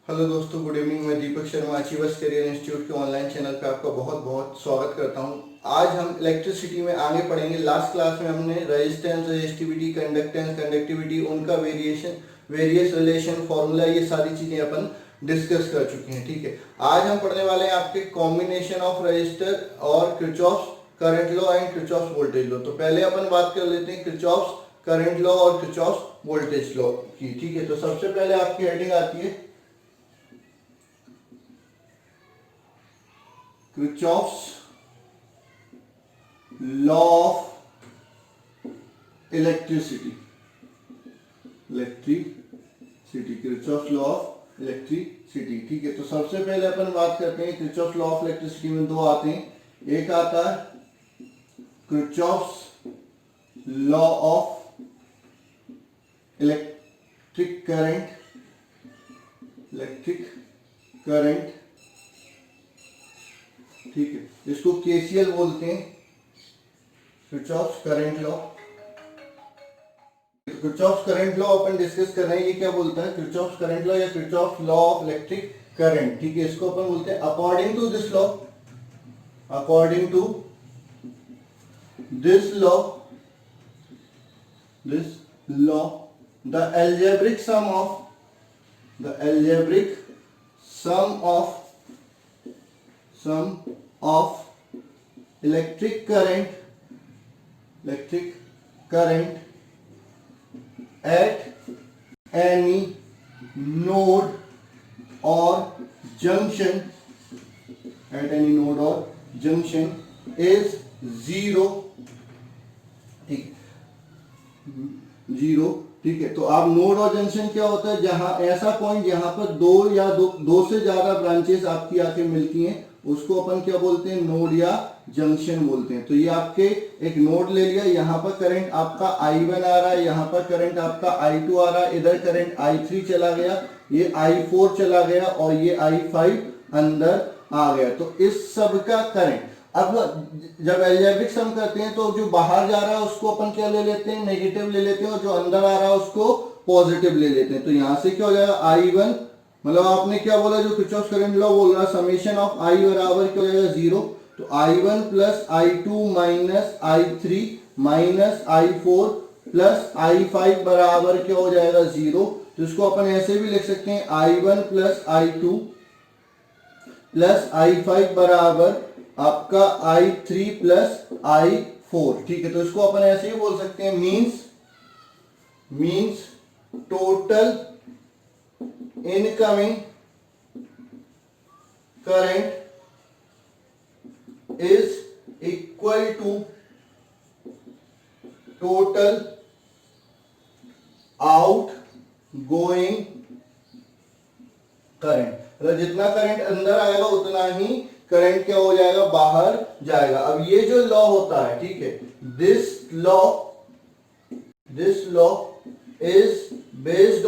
Hello दोस्तों, good evening. मैं Deepak Sharma achievers career institute के ऑनलाइन चैनल पे आपका बहुत बहुत स्वागत करता हूं। आज हम इलेक्ट्रिसिटी में आगे पढ़ेंगे। लास्ट क्लास में हमने रेजिस्टेंस, रेजिस्टिविटी, कंडक्टेंस, कंडक्टिविटी, उनका वेरिएशन, वेरियस रिलेशन, फॉर्मूला, ये सारी चीजें अपन डिस्कस कर चुके हैं। ठीक है, आज हम पढ़ने वाले हैं आपके कॉम्बिनेशन ऑफ रजिस्टर और Kirchhoff's current law and Kirchhoff's voltage law. तो पहले अपन बात कर लेते हैं किरचॉफ्स करंट लॉ और किरचॉफ्स वोल्टेज लॉ की। ठीक है, तो सबसे पहले आपकी हेडिंग आती है Kirchhoff's law of electricity. Kirchhoff's law of electricity। ठीक है, तो सबसे पहले अपन बात करते हैं Kirchhoff's law of electricity में दो आते हैं। एक आता है Kirchhoff's law of electric current। ठीक है, इसको केसीएल बोलते हैं, Kirchhoff's current law. Kirchhoff's current law अपन डिस्कस कर रहे हैं। ये क्या बोलता है? किरचॉफ्स करंट लॉ या Kirchhoff's law of electric current. ठीक है, इसको अपन बोलते हैं according to this law, the algebraic sum of electric current at any node or junction is zero। ठीक, जीरो। ठीक है, तो आप नोड और जंक्शन क्या होता है? जहां ऐसा पॉइंट जहां पर दो से ज्यादा ब्रांचेस आपकी आके मिलती हैं, उसको अपन क्या बोलते हैं? नोड या जंक्शन बोलते हैं। तो ये आपके एक नोड ले लिया, यहाँ पर करंट आपका I1 आ रहा है, यहाँ पर करंट आपका I2 आ रहा है, इधर करंट I3 चला गया, ये I4 चला गया और ये I5 अंदर आ गया। तो इस सब का करंट, अब जब एल्जेब्रिक सम करते हैं तो जो बाहर जा रहा है उसको अपन क्या ले लेते हैं? नेगेटिव ले लेते हैं, और जो अंदर आ रहा है उसको पॉजिटिव ले लेते हैं। तो यहां से क्या हो जाएगा? I1, मतलब आपने क्या बोला, जो किरचॉफ्स करंट लॉ बोल रहा है, समेशन ऑफ I बराबर क्या हो जाएगा? जीरो। तो I1 plus I2 minus I3 minus I4 plus I5 बराबर क्या हो जाएगा? जीरो। तो इसको अपन ऐसे भी लिख सकते हैं, I1 plus I2 plus I5 बराबर आपका I3 प्लस I4। ठीक है, तो इसको अपन ऐसे ही बोल सकते हैं, means total incoming current is equal to total outgoing current. मतलब जितना करंट अंदर आएगा उतना ही करंट क्या हो जाएगा? बाहर जाएगा। अब ये जो लॉ होता है, ठीक है, this law is based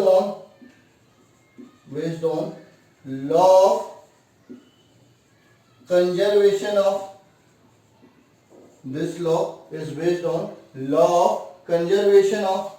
on law of conservation of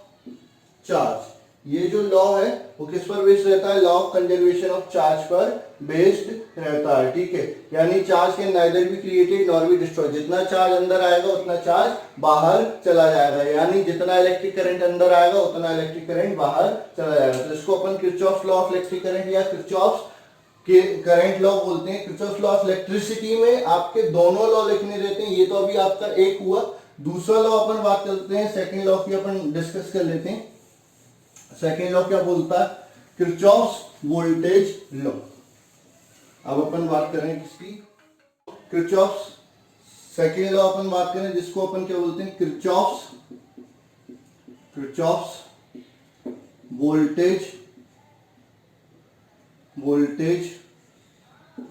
charge. ये जो लॉ है वो किस पर बेस्ड रहता है? Law of conservation of charge पर बेस्ड रहता है। ठीक है, यानी charge can neither be created nor be destroyed. जितना चार्ज अंदर आएगा उतना चार्ज बाहर चला जाएगा, यानी जितना इलेक्ट्रिक करंट अंदर आएगा उतना इलेक्ट्रिक करंट बाहर चला जाएगा। तो इसको अपन Kirchhoff's law of electric current या किरचॉफ्स के करंट लॉ बोलते हैं। किरचॉफ्स लॉ ऑफ इलेक्ट्रिसिटी में आपके दोनों लॉ लिखने रहते हैं। ये तो अभी आपका एक हुआ। दूसरा लॉ अपन बात करते हैं, सेकंड लॉ की अपन डिस्कस कर लेते हैं। सेकेंड लॉ क्या बोलता है? Kirchhoff's voltage law. अब अपन बात करें किसकी? किरचॉफ्स सेकेंड लॉ अपन बात करें, जिसको अपन क्या बोलते हैं? Kirchhoff's voltage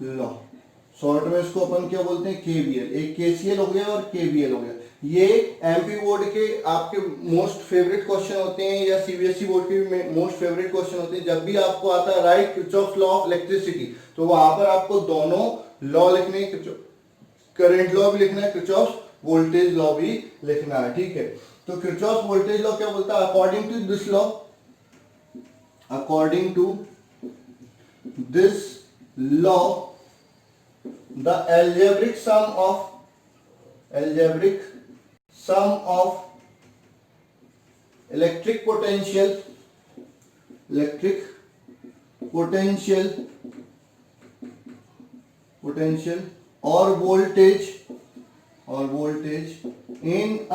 law. शॉर्ट में इसको अपन क्या बोलते हैं? केवीएल। एक केसीएल हो गया और केवीएल हो गया। ये एमपी बोर्ड के आपके मोस्ट फेवरेट क्वेश्चन होते हैं, या सीबीएसई बोर्ड के मोस्ट फेवरेट क्वेश्चन होते हैं। जब भी आपको आता है right Kirchhoff's law of electricity, तो वहां पर आपको दोनों लॉ लिखने, करंट लॉ भी लिखना है, किरचॉफ्स वोल्टेज लॉ भी लिखना है। ठीक है, तो किरचॉफ्स वोल्टेज लॉ क्या बोलता है? According to this law, the algebraic sum of electric potential or voltage in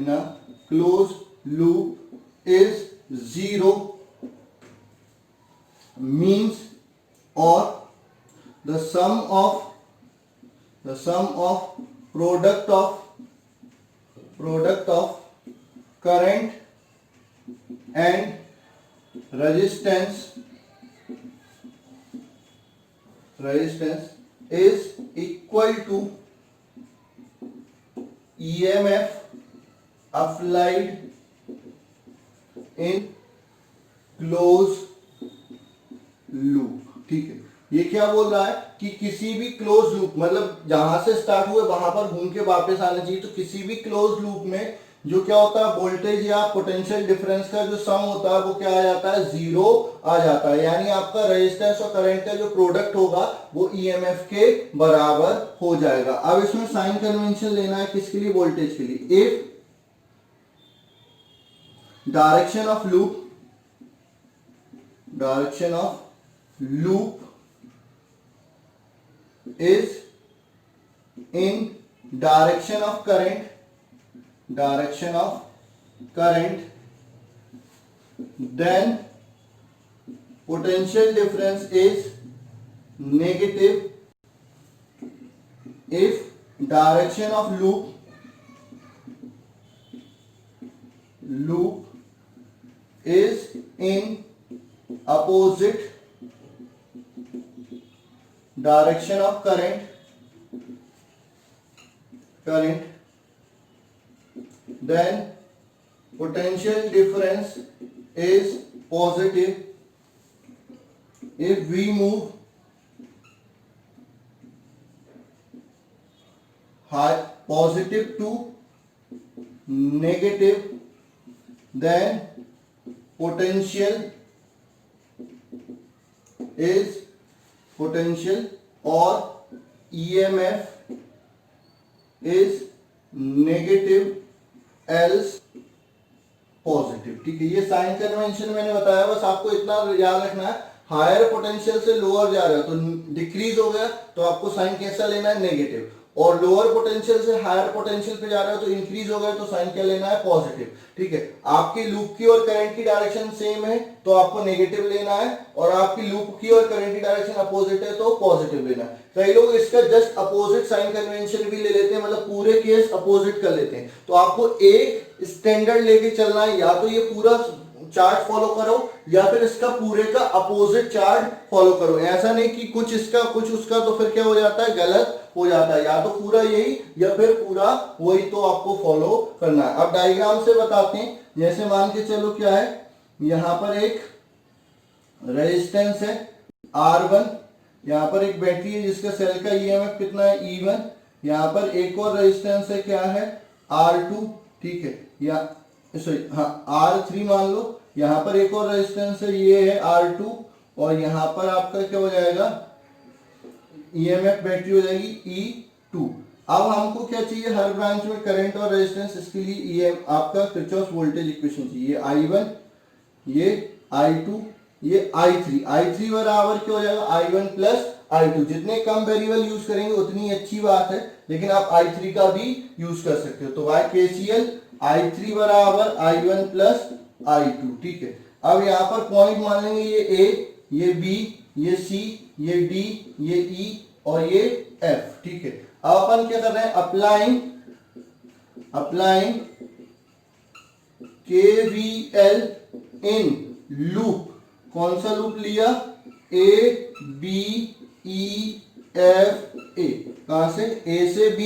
a closed loop is zero, means, or the sum of product of current and resistance is equal to EMF applied in closed loop. ठीक है, ये क्या बोल रहा है कि किसी भी क्लोज लूप, मतलब जहां से स्टार्ट हुए वहां पर घूम के वापस आना चाहिए। तो किसी भी क्लोज लूप में जो क्या होता है, वोल्टेज या पोटेंशियल डिफरेंस का जो सम होता है वो क्या आ जाता है, जीरो आ जाता है। यानी आपका रेजिस्टेंस और करंट का जो प्रोडक्ट होगा वो ईएमएफ के बराबर हो जाएगा। अब इसमें साइन कन्वेंशन लेना है किसके लिए, वोल्टेज के लिए। If direction of loop is in direction of current, then potential difference is negative. If direction of loop is in opposite direction of current, then potential difference is positive. If we move positive to negative, then potential or EMF is negative else positive. ठीक है, ये sign convention मैंने बताया, बस आपको इतना याद रखना है, हायर पोटेंशियल से लोअर जा रहा है तो डिक्रीज हो गया, तो आपको साइन कैसा लेना है, नेगेटिव। और लोअर पोटेंशियल से हायर पोटेंशियल पे जा रहा है तो इंक्रीज हो गया, तो साइन क्या लेना है, पॉजिटिव। ठीक है, आपकी लूप की और करंट की डायरेक्शन सेम है तो आपको नेगेटिव लेना है, और आपकी लूप की और करंट की डायरेक्शन अपोजिट है तो पॉजिटिव लेना है। कई लोग इसका जस्ट अपोजिट साइन कन्वेंशन भी ले लेते हैं, मतलब पूरे केस अपोजिट कर लेते हैं। तो आपको एक स्टैंडर्ड लेके चलना है, या तो ये पूरा चार्ट फॉलो करो या फिर इसका पूरे का अपोजिट चार्ट फॉलो करो। ऐसा नहीं कि कुछ इसका कुछ उसका, तो फिर क्या हो जाता है, गलत हो जाता है। या तो पूरा यही या फिर पूरा वही, तो आपको फॉलो करना है। अब डायग्राम से बताते हैं, जैसे मान के चलो क्या है, यहां पर एक रेजिस्टेंस है R1, यहां पर एक बैटरी है जिसका सेल का ईएमएफ कितना है, E1, यहां पर एक और रेजिस्टेंस है, क्या है, R2। ठीक है, या सॉरी हाँ R3 मान लो, यहां पर एक और रेजिस्टेंस है, ये है R2, और यहां पर आपका क्या हो जाएगा, ईएमएफ बैटरी हो जाएगी E2। अब हमको क्या चाहिए, हर ब्रांच में करंट और रेजिस्टेंस, इसके लिए आपका किरचॉफ वोल्टेज इक्वेशन चाहिए। ये I1, ये I2, ये I3 बराबर क्या हो जाएगा, I1 प्लस I2। जितने कम वेरिएबल यूज करेंगे उतनी अच्छी बात है, लेकिन आप I3 का भी यूज कर सकते हो। तो बाय KCL I3 बराबर I1 प्लस I2। ठीक है, अब यहाँ पर पॉइंट मान लेंगे, ये A, ये B, ये C, ये D, ये E और ये F। ठीक है, अब अपन क्या कर रहे हैं, अप्लाइंग KVL इन लूप। कौन सा लूप लिया, A B E F A। कहां से, A से B,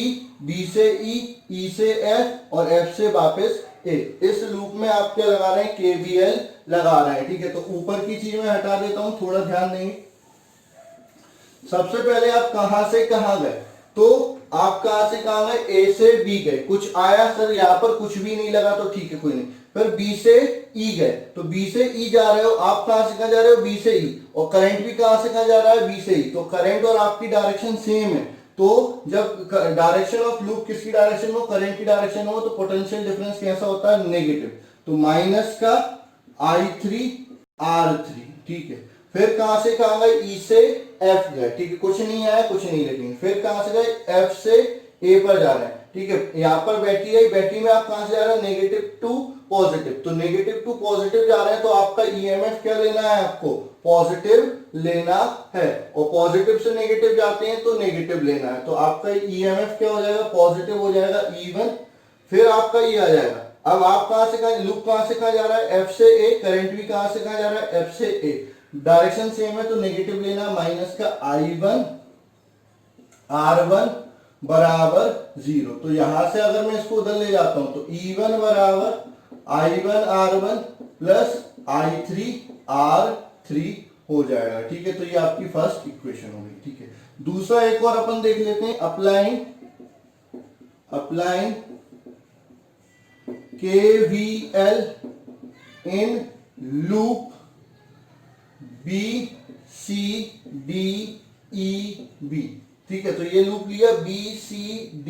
B से E, E से F और F से वापस A। इस लूप में आप क्या लगा रहे हैं, KVL लगा रहे हैं। ठीक है, तो ऊपर की चीज में हटा देता हूं, थोड़ा ध्यान देंगे। सबसे पहले आप कहां से कहां गए, तो आप कहां से कहां गए, A से B गए, कुछ आया सर यहाँ पर कुछ भी नहीं लगा, तो ठीक है कोई नहीं। फिर बी से ई गए, तो बी से ई जा रहे हो आप, कहां से कहां जा रहे हो, बी से ई, और करंट भी कहां से कहां जा रहा है, बी से ई, तो करंट और आपकी डायरेक्शन सेम है। तो जब डायरेक्शन ऑफ लूप किसकी डायरेक्शन हो, करंट की डायरेक्शन हो, तो पोटेंशियल डिफरेंस कैसा होता है, नेगेटिव। तो माइनस का I3R3, ठीक है। फिर कहां से कहां गए, ई से एफ गए, ठीक है, कुछ नहीं आया, कुछ नहीं लिखेंगे। फिर कहां से गए, एफ से ए पर जा रहे हैं, ठीक है। यहां पर बैटरी है, बैटरी में आप कहां से जा रहे हैं, नेगेटिव टू पॉजिटिव, तो नेगेटिव टू पॉजिटिव जा रहे हैं, तो आपका ईएमएफ क्या लेना है, आपको पॉजिटिव लेना है, और पॉजिटिव से नेगेटिव जाते हैं तो नेगेटिव लेना है, तो आपका ईएमएफ क्या हो जाएगा, पॉजिटिव हो जाएगा, E1। फिर आपका ये आ जाएगा। अब आप कहां से कहां, लूप कहां से कहां जा रहा है, एफ से ए, करंट भी कहां से कहां जा रहा है, एफ से ए, डायरेक्शन सेम है तो नेगेटिव लेना, माइनस का I1R1 बराबर 0। तो यहां से अगर मैं इसको उधर ले जाता हूं तो E1 बराबर I1R1 प्लस I3R3 हो जाएगा, ठीक है। तो ये आपकी फर्स्ट इक्वेशन हो गई, ठीक है। दूसरा एक और अपन देख लेते हैं, applying KVL in loop BCDEB, ठीक है। तो ये लूप लिया BCDEB,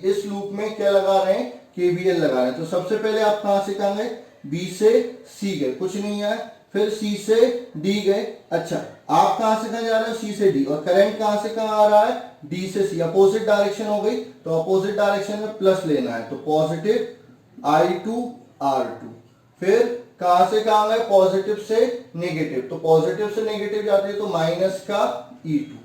इस लूप में क्या लगा रहे हैं, KVL लगा रहे हैं। तो सबसे पहले आप कहां से कहां गए, B से C गए, कुछ नहीं आया। फिर C से D गए, अच्छा आप कहां से कहां जा रहे हो, C से D, और करंट कहां से कहां आ रहा है, D से C, अपोजिट डायरेक्शन हो गई, तो अपोजिट डायरेक्शन में प्लस लेना है, तो पॉजिटिव I2R2। फिर कहां से कहां गए, पॉजिटिव से नेगेटिव, तो पॉजिटिव से नेगेटिव जाते हैं तो माइनस का E2।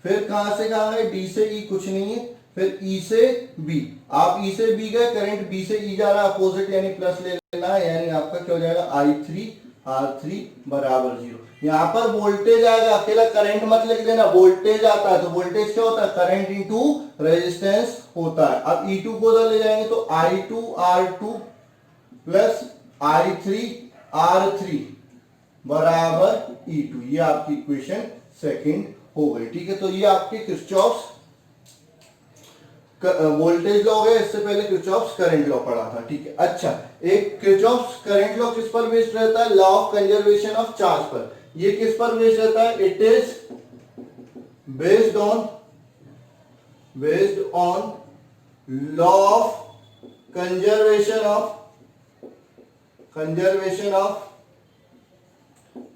फिर कहां से कहां गए, D से E, कुछ नहीं है। फिर E से B, आप E से B गए, करंट B से E जा रहा है, अपोजिट यानी प्लस ले लेना है, यानी आपका क्या हो जाएगा, I3R3 बराबर 0। यहां पर वोल्टेज आएगा, अकेला करंट मत लिख देना, वोल्टेज आता है, तो वोल्टेज क्या होता है, करंट इंटू रेजिस्टेंस होता है। अब E2 को उधर ले जाएंगे तो I2R2 प्लस I3R3 बराबर E2, ये आपकी इक्वेशन सेकंड हो गई, ठीक है। तो ये आपके किरचॉफ्स वोल्टेज लॉ है, इससे पहले किरचॉफ्स करंट लॉ पढ़ा था, ठीक है। अच्छा, एक किरचॉफ्स करंट लॉ किस पर बेस्ड रहता है, law of conservation of charge पर। ये किस पर बेस्ड रहता है, it is based on law of conservation of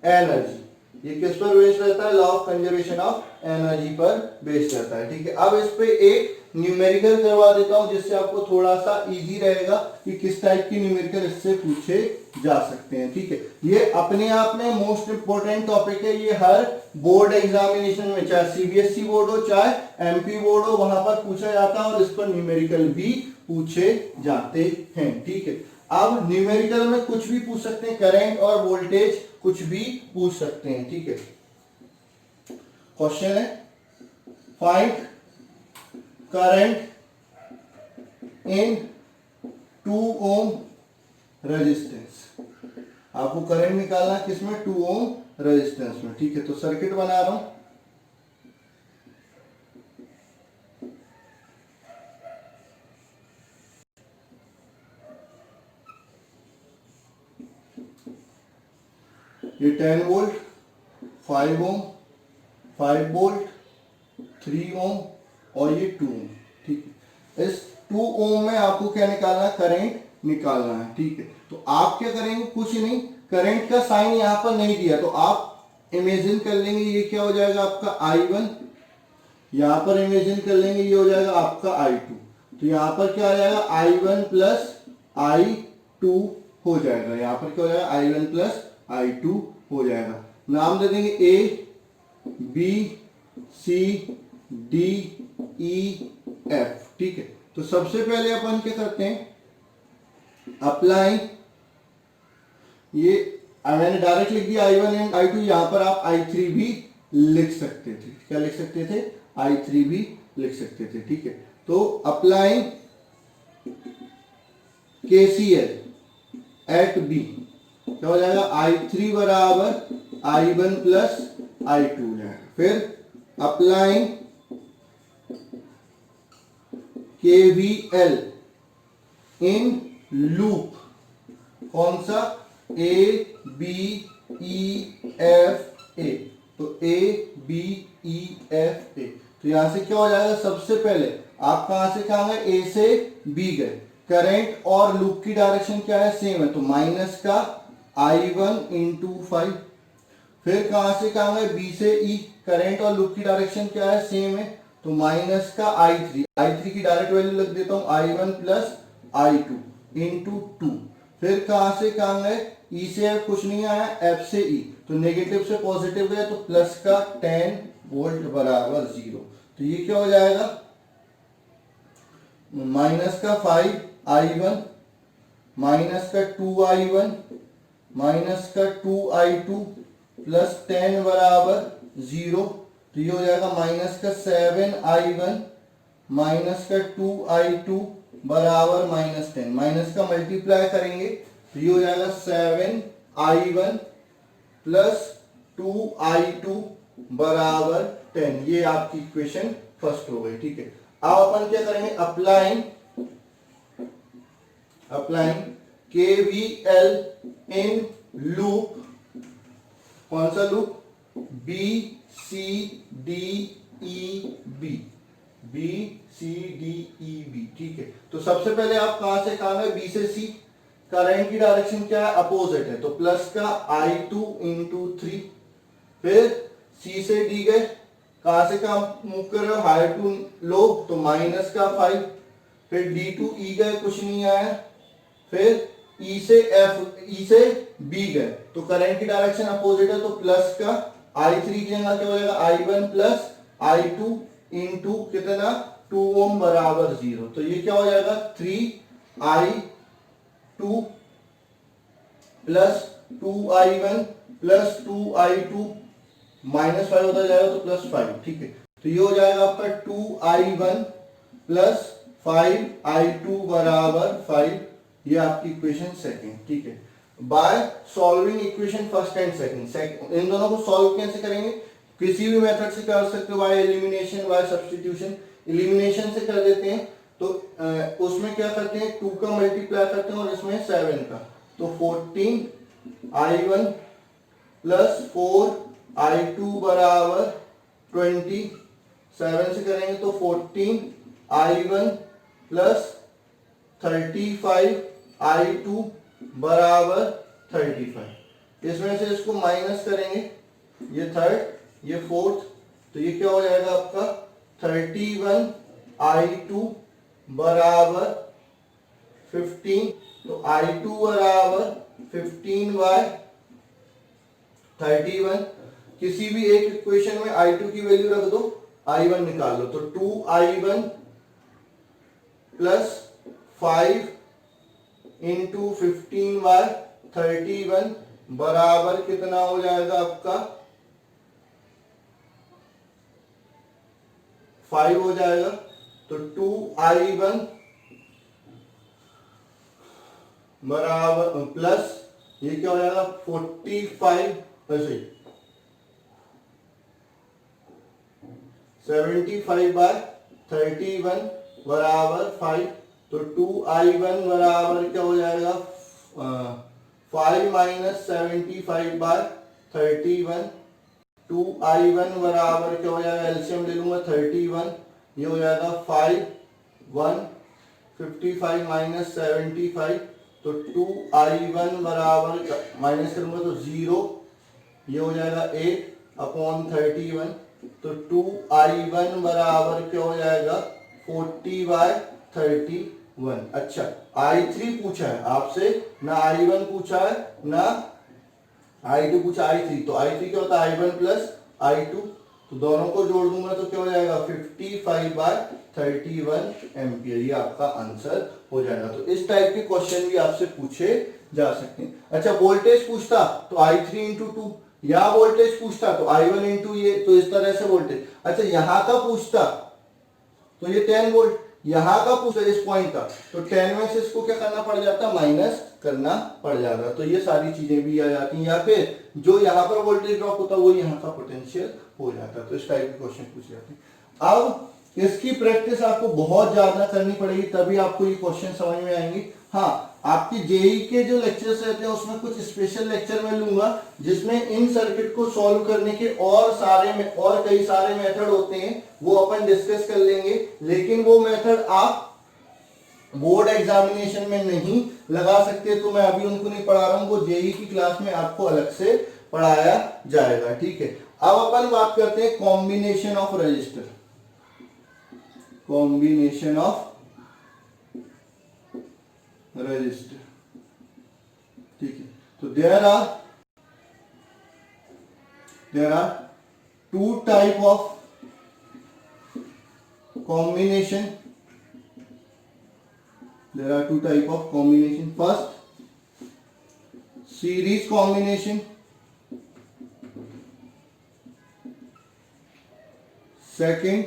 energy. ये किस पर बेस्ड रहता है, law of conservation of energy पर बेस्ड रहता है, ठीक है। अब इस पे एक न्यूमेरिकल करवा देता हूं, जिससे आपको थोड़ा सा इजी रहेगा कि किस टाइप की न्यूमेरिकल इससे पूछे जा सकते हैं, ठीक है। ये अपने आप में मोस्ट इंपोर्टेंट टॉपिक है, ये हर बोर्ड एग्जामिनेशन में, चाहे सीबीएसई बोर्ड हो चाहे एमपी बोर्ड हो, वहां पर पूछा जाता है, और इस पर न्यूमेरिकल भी पूछे जाते हैं, ठीक है। अब न्यूमेरिकल में कुछ भी पूछ सकते हैं, करंट और वोल्टेज कुछ भी पूछ सकते हैं, ठीक है। क्वेश्चन है, find current in 2 ohm resistance. आपको करंट निकालना है किसमें, 2 ओम रेजिस्टेंस में, ठीक है। तो सर्किट बना रहा हूं, ये 10 वोल्ट, 5 ओम, 5 वोल्ट, 3 ओम और ये 2 ओम, ठीक है। इस 2 ओम में आपको क्या निकालना है, करंट निकालना है, ठीक है। तो आप क्या करेंगे, कुछ नहीं, करंट का साइन यहां पर नहीं दिया, तो आप इमेजिन कर लेंगे ये क्या हो जाएगा आपका I1, यहां पर इमेजिन कर लेंगे ये हो जाएगा आपका I2, तो यहां पर क्या आ जाएगा, I1 प्लस I2 हो जाएगा, यहां पर क्या हो जाएगा, I1 प्लस I2 हो जाएगा। नाम दे देंगे A B C D E F, ठीक है। तो सबसे पहले अपन क्या करते हैं, अप्लाई, ये मैंने डायरेक्ट लिख दिया I1 एंड I2, यहां पर आप I3 भी लिख सकते थे, क्या लिख सकते थे, I3 भी लिख सकते थे, ठीक है। तो अप्लाई KCL एट B, क्या हो जाएगा, I3 बराबर I1 प्लस I2 हो जाएगा। फिर अप्लाई KVL इन लूप कौन सा, A B E F A, तो A B E F A. तो यहां से क्या हो जाएगा, सबसे पहले आप कहां से कहां गए, ए से बी गए, करंट और लूप की डायरेक्शन क्या है, सेम है, तो माइनस का I1 इंटू 5। फिर कहां से कहां गए, बी से ई, करंट और लूप की डायरेक्शन क्या है, सेम है, तो माइनस का I3 की डायरेक्ट वैल्यू लिख देता हूं I1 प्लस I2 इंटू 2। फिर कहां से कहां गए, ई से एफ कुछ नहीं आया, एफ से ई, तो नेगेटिव से पॉजिटिव गए, तो प्लस का 10 वोल्ट बराबर 0। तो ये क्या हो जाएगा, माइनस का 5I1 माइनस का 2I1 माइनस का 2I2 प्लस 10 बराबर 0। तो ये हो जाएगा माइनस का 7I1 माइनस का 2I2 बराबर माइनस 10, माइनस का मल्टीप्लाई करेंगे तो ये हो जाएगा 7I1 प्लस 2I2 बराबर 10। ये आपकी इक्वेशन फर्स्ट हो गई, ठीक है। अब अपन क्या करेंगे, अप्लाइंग KVL इन लूप, कौन सा loop, B C D E B, B C D E B, ठीक है। तो सबसे पहले आप कहां से कहां गए, B से C, करंट की डायरेक्शन क्या है, अपोजिट है, तो प्लस का I2 इंटू 3। फिर C से D गए, कहां से कहां मूव कर रहे हो, हायर टू लो, तो माइनस का 5। फिर D टू E गए, कुछ नहीं आया। फिर E से B गए, तो करंट की डायरेक्शन अपोजिट है, तो प्लस का I3 की जगह क्या हो जाएगा, I1 प्लस I2 इंटू कितना, 2 ओम बराबर 0। तो ये क्या हो जाएगा, 3I2 plus 2I1 plus 2I2 minus 5 होता जाएगा, तो प्लस 5, ठीक है। तो ये हो जाएगा आपका 2I1 प्लस 5I2 बराबर 5। ये आपकी इक्वेशन सेकंड, ठीक है। By solving equation first and second, इन दोनों को सॉल्व कैसे करेंगे, किसी भी मेथड से कर सकते हो, by elimination, by substitution. Elimination से कर देते हैं तो उसमें क्या करते हैं, 2 का मल्टीप्लाई करते हैं और इसमें 7 का, तो 14I1 प्लस 4I2 बराबर 20। 7 से करेंगे तो 14I1 प्लस 35I2 बराबर 35। इसमें से इसको माइनस करेंगे, ये थर्ड ये फोर्थ, तो ये क्या हो जाएगा आपका 31I2 बराबर 15। तो I2 बराबर 15/31। किसी भी एक इक्वेशन में I2 की वैल्यू रख दो, I1 निकाल लो, तो 2I1 प्लस 5 इंटू 15/31 बराबर कितना हो जाएगा आपका 5 हो जाएगा। तो 2I1 बराबर प्लस ये क्या हो जाएगा 45, ऐसे 75/31 बराबर 5। तो 2I1 बराबर क्या हो जाएगा 5 माइनस 75/31। 2I1 बराबर क्या हो जाएगा, एलसीएम ले लूंगा 31, ये हो जाएगा 5 1 55 माइनस 75, तो 2I1 बराबर माइनस करूंगा तो 0, ये हो जाएगा 8/31। तो 2I1 बराबर क्या हो जाएगा 40/31। अच्छा, I3 पूछा है आपसे, ना I1 पूछा है ना I2 पूछा, I3। तो I3 क्या होता है I1 प्लस I2, तो दोनों को जोड़ दूंगा तो क्या हो जाएगा 55/31 एम्पियर। ये आपका आंसर हो जाएगा। तो इस टाइप के क्वेश्चन भी आपसे पूछे जा सकते हैं। अच्छा, वोल्टेज पूछता तो I3 इंटू 2, या वोल्टेज पूछता तो I1 इंटू ये, तो इस तरह से वोल्टेज। अच्छा, यहां का पूछता तो ये 10 वोल्ट, यहां का पूछता इस पॉइंट का, तो 10 में से इसको क्या करना पड़ जाता, माइनस करना पड़ जाता। तो ये सारी चीजें भी आ जाती हैं, या फिर जो यहाँ पर वोल्टेज ड्रॉप होता है वो यहाँ का पोटेंशियल हो जाता है। तो इस टाइप के क्वेश्चन पूछे जाते हैं। अब इसकी प्रैक्टिस आपको बहुत ज्यादा करनी पड़ेगी, तभी आपको ये क्वेश्चन समझ में आएंगे। हाँ, आपकी जेई के जो लेक्चर्स रहते हैं उसमें कुछ स्पेशल लेक्चर मैं लूंगा जिसमें इन सर्किट को सॉल्व करने के और कई सारे मेथड होते हैं, वो अपन डिस्कस कर लेंगे। लेकिन वो मेथड आप बोर्ड एग्जामिनेशन में नहीं लगा सकते, तो मैं अभी उनको नहीं पढ़ा रहा हूं, वो जेई की क्लास में आपको अलग से पढ़ाया जाएगा। ठीक है, अब अपन बात करते हैं combination of register. Combination of register, ठीक है। तो there are two type of combination. There are two type of combination. First, series combination. Second,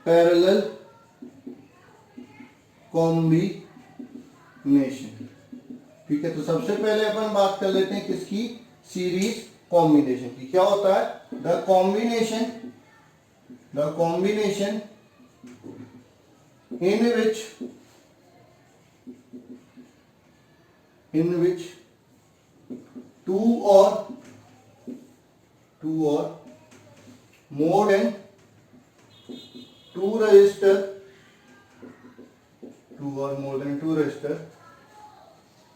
parallel combination. ठीक है, तो सबसे पहले अपन बात कर लेते हैं किसकी, सीरीज कॉम्बिनेशन की। क्या होता है, the combination in which two or more than two resistor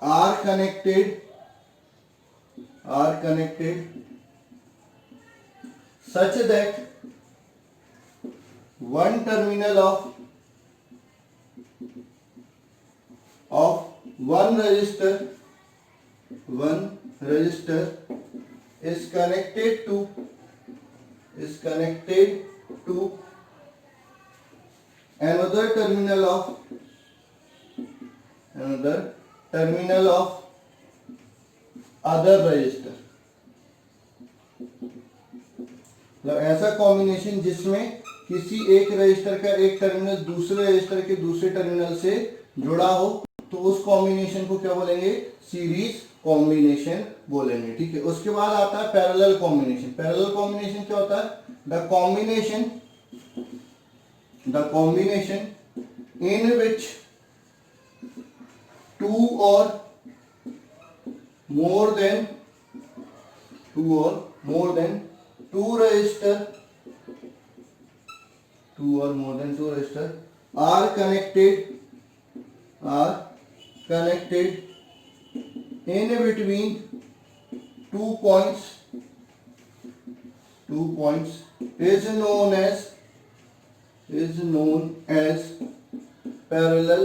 are connected such that one terminal of one resistor is connected to another terminal of other resistor। मतलब ऐसा कॉम्बिनेशन जिसमें किसी एक रजिस्टर का एक टर्मिनल दूसरे रजिस्टर के दूसरे टर्मिनल से जुड़ा हो, तो उस कॉम्बिनेशन को क्या बोलेंगे, सीरीज कॉम्बिनेशन बोलेंगे। ठीक है, उसके बाद आता है पैरेलल कॉम्बिनेशन। पैरेलल कॉम्बिनेशन क्या होता है, the combination in which two or more than two resistor are connected in between 2 points is known as parallel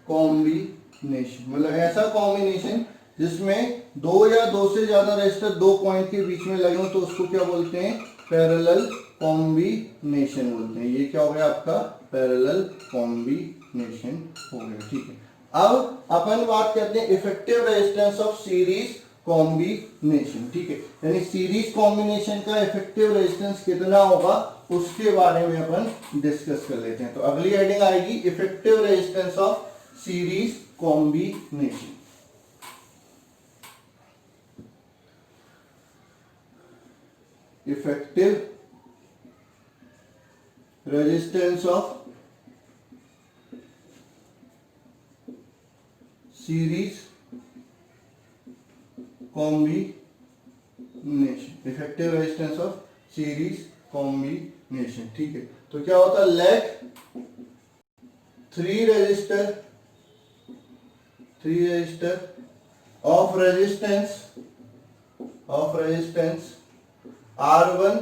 combination। मतलब ऐसा कॉम्बिनेशन जिसमें दो या दो से ज्यादा रेजिस्टर दो पॉइंट के बीच में लगे हो, तो उसको क्या बोलते हैं, पैरेलल कॉम्बिनेशन बोलते हैं। ये क्या हो गया आपका, पैरेलल कॉम्बिनेशन हो गया। ठीक है, अब अपन बात करते हैं effective resistance of series combination. ठीक है, यानी सीरीज कॉम्बिनेशन का इफेक्टिव रेजिस्टेंस कितना होगा उसके बारे में अपन डिस्कस कर लेते हैं। तो अगली हेडिंग आएगी effective resistance of series combination. effective resistance of series combination। effective resistance of series combination। ठीक है, तो क्या होता है, let three resistor of resistance R1,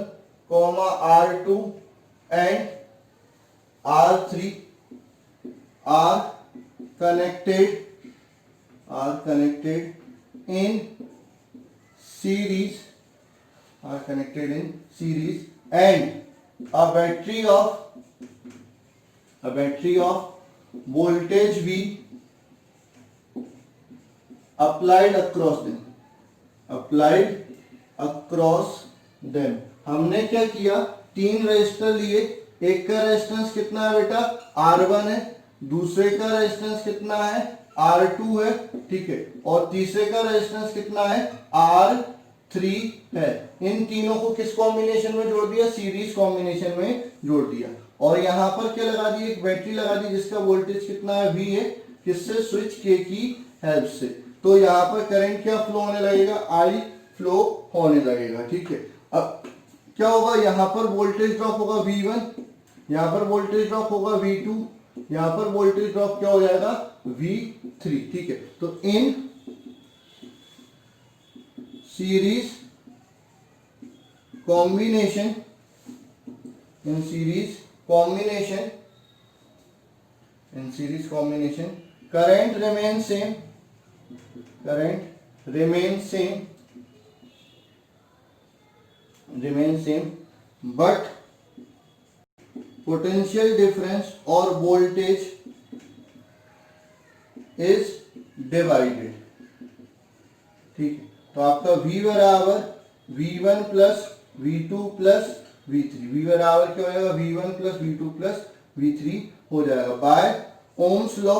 R2 and R3 are connected in series and a battery of voltage V applied across them। हमने क्या किया, तीन रेजिस्टर लिए, एक का रेजिस्टेंस कितना है बेटा, R1 है, दूसरे का रेजिस्टेंस कितना है, R2 है, ठीक है, और तीसरे का रेजिस्टेंस कितना है, R3 है। इन तीनों को किस कॉम्बिनेशन में जोड़ दिया, सीरीज कॉम्बिनेशन में जोड़ दिया। और यहाँ पर क्या लगा दी, एक बैटरी लगा दी जिसका वोल्टेज कितना है, V है, किससे, स्विच के की हेल्प से। तो यहाँ पर करंट क्या फ्लो होने लगेगा, I फ्लो होने लगेगा, ठीक है। अब क्या होगा, यहाँ पर वोल्टेज ड्रॉप होगा V1, यहाँ पर वोल्टेज ड्रॉप होगा V2, यहाँ पर वोल्टेज ड्रॉप क्या हो जाएगा, V3, ठीक है। तो in series combination, in series combination current remains same, but potential difference or voltage is divided, ठीक है। तो आपका V बराबर V1 plus V2 plus V3, V बराबर क्या हो जाएगा, V1 plus V2 plus V3 हो जाएगा बाय ओम्स लॉ।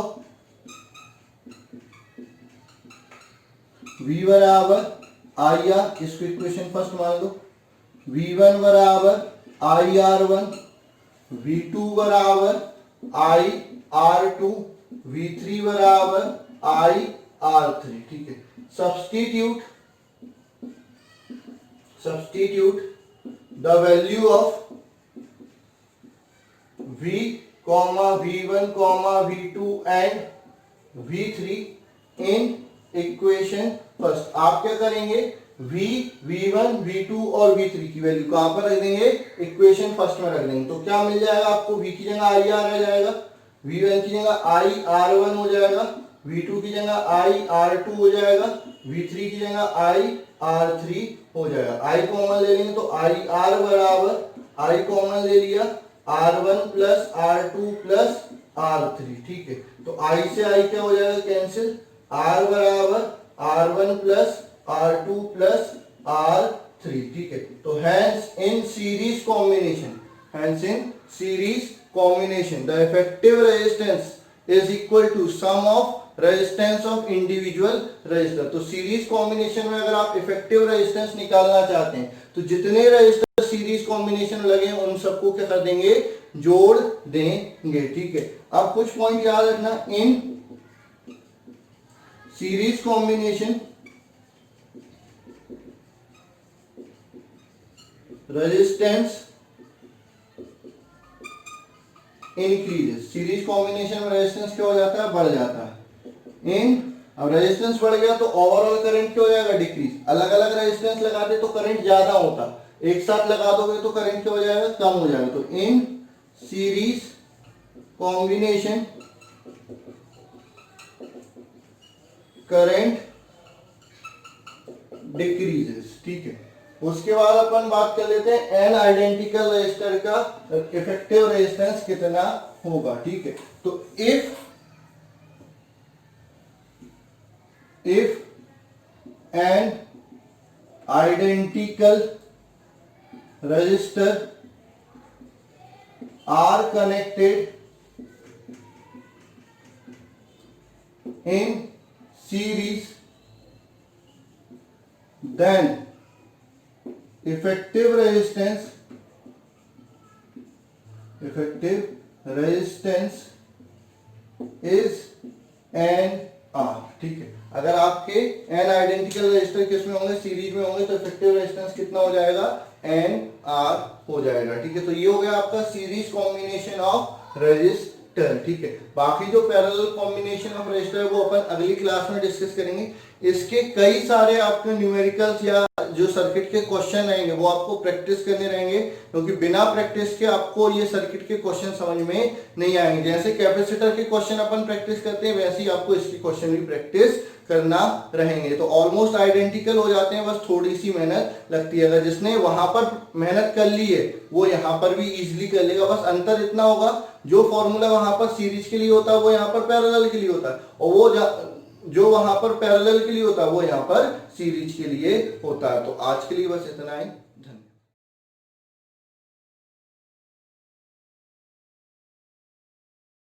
V बराबर IR, इसको इक्वेशन फर्स्ट मान लो, V1 बराबर IR1, V2 बराबर IR2, V3 बराबर IR3, ठीक है। Substitute the value of V, V1, V2 and V3 in equation first. आप क्या करेंगे, V, V1, V2 और V3 की वैल्यू कहां पर रख देंगे, इक्वेशन फर्स्ट में रख देंगे। तो क्या मिल जाएगा आपको, V की जगह IR आ जाएगा, V1 की जगह IR1 हो जाएगा, V2 की जगह IR2 हो जाएगा, V3 की जगह IR3 हो जाएगा। I कॉमन ले लेंगे तो IR बराबर, I कॉमन ले लिया, R1 plus R2 plus R3, ठीक है। तो I से I क्या हो जाएगा, कैंसिल, R बराबर R1 plus R2 plus R3, ठीक है। तो hence in series combination the effective resistance is equal to sum of resistance of individual resistor. तो सीरीज कॉम्बिनेशन में अगर आप इफेक्टिव रेजिस्टेंस निकालना चाहते हैं तो जितने रेजिस्टर सीरीज कॉम्बिनेशन लगे उन सबको क्या कर देंगे, जोड़ देंगे, ठीक है। अब कुछ पॉइंट याद रखना, इन series combination resistance increases, series combination में रेजिस्टेंस क्या हो जाता है, बढ़ जाता है। अब रेजिस्टेंस बढ़ गया तो ओवरऑल करंट क्या हो जाएगा, डिक्रीज। अलग अलग रेजिस्टेंस लगाते तो करंट ज्यादा होता, एक साथ लगा दोगे तो करंट क्या हो जाएगा, कम हो जाएगा। तो in series combination current decreases, ठीक है। उसके बाद अपन बात कर लेते हैं एन आइडेंटिकल रेजिस्टर का इफेक्टिव रेजिस्टेंस कितना होगा, ठीक है। तो if n identical resistor are connected in series, then effective resistance is N R, ठीक है। अगर आपके n आइडेंटिकल रेजिस्टर किसमें होंगे, सीरीज में होंगे, तो इफेक्टिव रेजिस्टेंस कितना हो जाएगा, एन आर हो जाएगा, ठीक है। तो ये हो गया आपका सीरीज कॉम्बिनेशन ऑफ रेजिस्टर, ठीक है। बाकी जो पैरेलल कॉम्बिनेशन ऑफ रेजिस्टर है वो अपन अगली क्लास में डिस्कस करेंगे। इसके कई सारे आपके न्यूमेरिकल्स या जो सर्किट के क्वेश्चन रहेंगे वो आपको प्रैक्टिस करने रहेंगे, क्योंकि बिना प्रैक्टिस के आपको ये सर्किट के क्वेश्चन समझ में नहीं आएंगे। जैसे कैपेसिटर के क्वेश्चन अपन प्रैक्टिस करते हैं वैसे ही आपको इसके क्वेश्चन भी प्रैक्टिस करना रहेंगे। तो ऑलमोस्ट आइडेंटिकल हो जाते हैं, बस थोड़ी सी मेहनत लगती है। अगर जिसने वहां पर मेहनत कर ली है वो यहाँ पर भी इजीली कर लेगा। बस अंतर इतना होगा, जो फॉर्मूला वहां पर सीरीज के लिए होता है वो यहाँ पर पैरेलल के लिए होता है, और वो जो वहां पर पैरेलल के लिए होता है वो यहाँ पर सीरीज के लिए होता है। तो आज के लिए बस इतना ही।